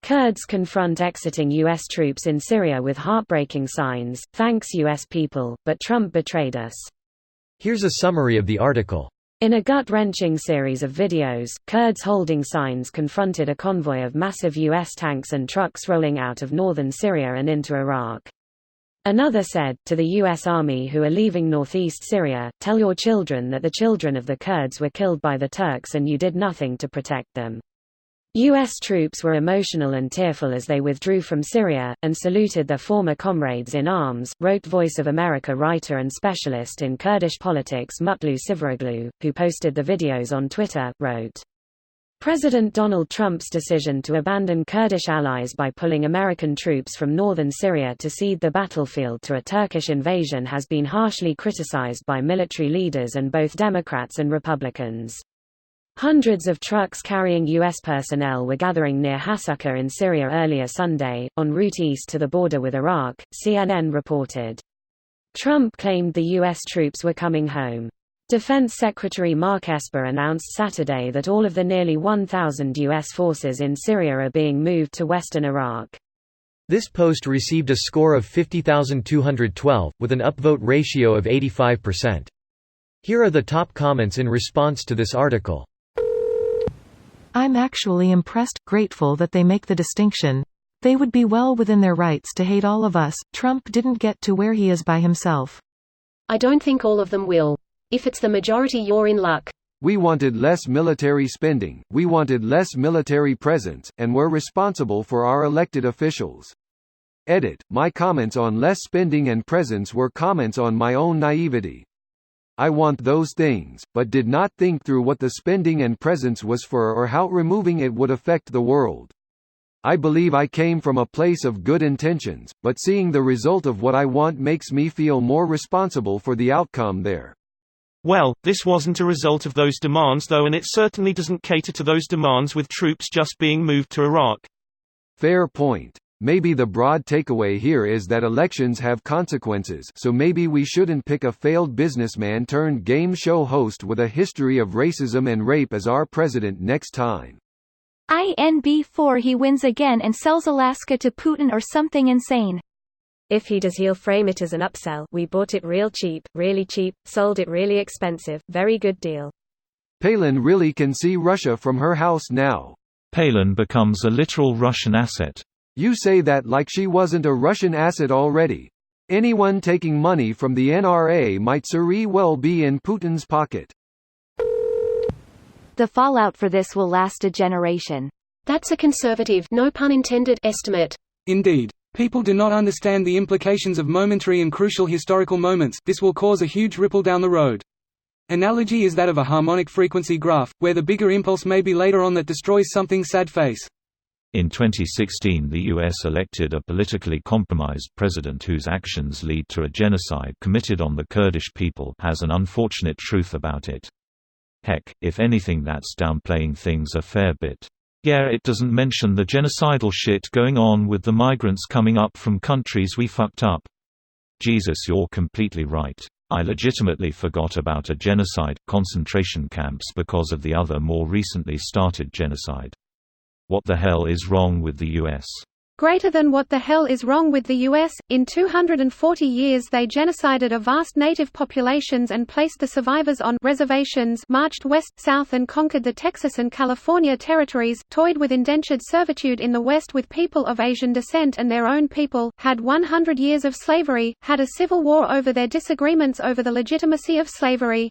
Kurds confront exiting U.S. troops in Syria with heartbreaking signs, "Thanks U.S. people, but Trump betrayed us." Here's a summary of the article. In a gut-wrenching series of videos, Kurds holding signs confronted a convoy of massive U.S. tanks and trucks rolling out of northern Syria and into Iraq. Another said, to the U.S. Army who are leaving northeast Syria, "Tell your children that the children of the Kurds were killed by the Turks and you did nothing to protect them." U.S. troops were emotional and tearful as they withdrew from Syria, and saluted their former comrades in arms, wrote Voice of America writer and specialist in Kurdish politics Mutlu Sivroglu, who posted the videos on Twitter, wrote, "President Donald Trump's decision to abandon Kurdish allies by pulling American troops from northern Syria to cede the battlefield to a Turkish invasion has been harshly criticized by military leaders and both Democrats and Republicans." Hundreds of trucks carrying U.S. personnel were gathering near Hasaka in Syria earlier Sunday, en route east to the border with Iraq, CNN reported. Trump claimed the U.S. troops were coming home. Defense Secretary Mark Esper announced Saturday that all of the nearly 1,000 U.S. forces in Syria are being moved to western Iraq. This post received a score of 50,212, with an upvote ratio of 85%. Here are the top comments in response to this article. "I'm actually impressed, grateful that they make the distinction. They would be well within their rights to hate all of us. Trump didn't get to where he is by himself." "I don't think all of them will. If it's the majority, you're in luck." "We wanted less military spending, we wanted less military presence, and we're responsible for our elected officials." Edit: my comments on less spending and presence were comments on my own naivety. I want those things, but did not think through what the spending and presence was for or how removing it would affect the world. I believe I came from a place of good intentions, but seeing the result of what I want makes me feel more responsible for the outcome there. Well, this wasn't a result of those demands though, and it certainly doesn't cater to those demands with troops just being moved to Iraq. Fair point. Maybe the broad takeaway here is that elections have consequences, so maybe we shouldn't pick a failed businessman turned game show host with a history of racism and rape as our president next time. INB4 he wins again and sells Alaska to Putin or something insane. If he does, he'll frame it as an upsell. "We bought it real cheap, really cheap, sold it really expensive, very good deal." Palin really can see Russia from her house now. Palin becomes a literal Russian asset. You say that like she wasn't a Russian asset already. Anyone taking money from the NRA might very well be in Putin's pocket. The fallout for this will last a generation. That's a conservative, no pun intended, estimate. Indeed. People do not understand the implications of momentary and crucial historical moments. This will cause a huge ripple down the road. Analogy is that of a harmonic frequency graph, where the bigger impulse may be later on that destroys something's sad face. In 2016, the U.S. elected a politically compromised president whose actions lead to a genocide committed on the Kurdish people has an unfortunate truth about it. Heck, if anything, that's downplaying things a fair bit. Yeah, it doesn't mention the genocidal shit going on with the migrants coming up from countries we fucked up. Jesus, you're completely right. I legitimately forgot about a genocide, concentration camps, because of the other more recently started genocide. What the hell is wrong with the U.S.? Greater than what the hell is wrong with the U.S., in 240 years they genocided a vast native populations and placed the survivors on reservations, marched west, south and conquered the Texas and California territories, toyed with indentured servitude in the West with people of Asian descent and their own people, had 100 years of slavery, had a civil war over their disagreements over the legitimacy of slavery.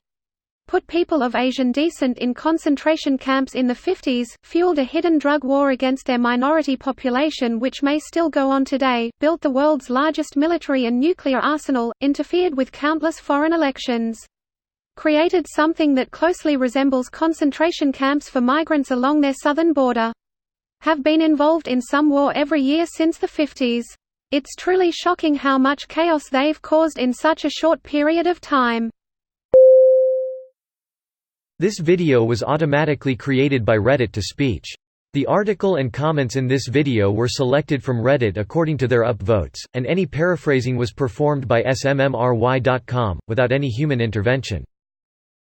Put people of Asian descent in concentration camps in the 50s, fueled a hidden drug war against their minority population which may still go on today, built the world's largest military and nuclear arsenal, interfered with countless foreign elections. Created something that closely resembles concentration camps for migrants along their southern border. Have been involved in some war every year since the 50s. It's truly shocking how much chaos they've caused in such a short period of time. This video was automatically created by Reddit to speech. The article and comments in this video were selected from Reddit according to their upvotes, and any paraphrasing was performed by smmry.com, without any human intervention.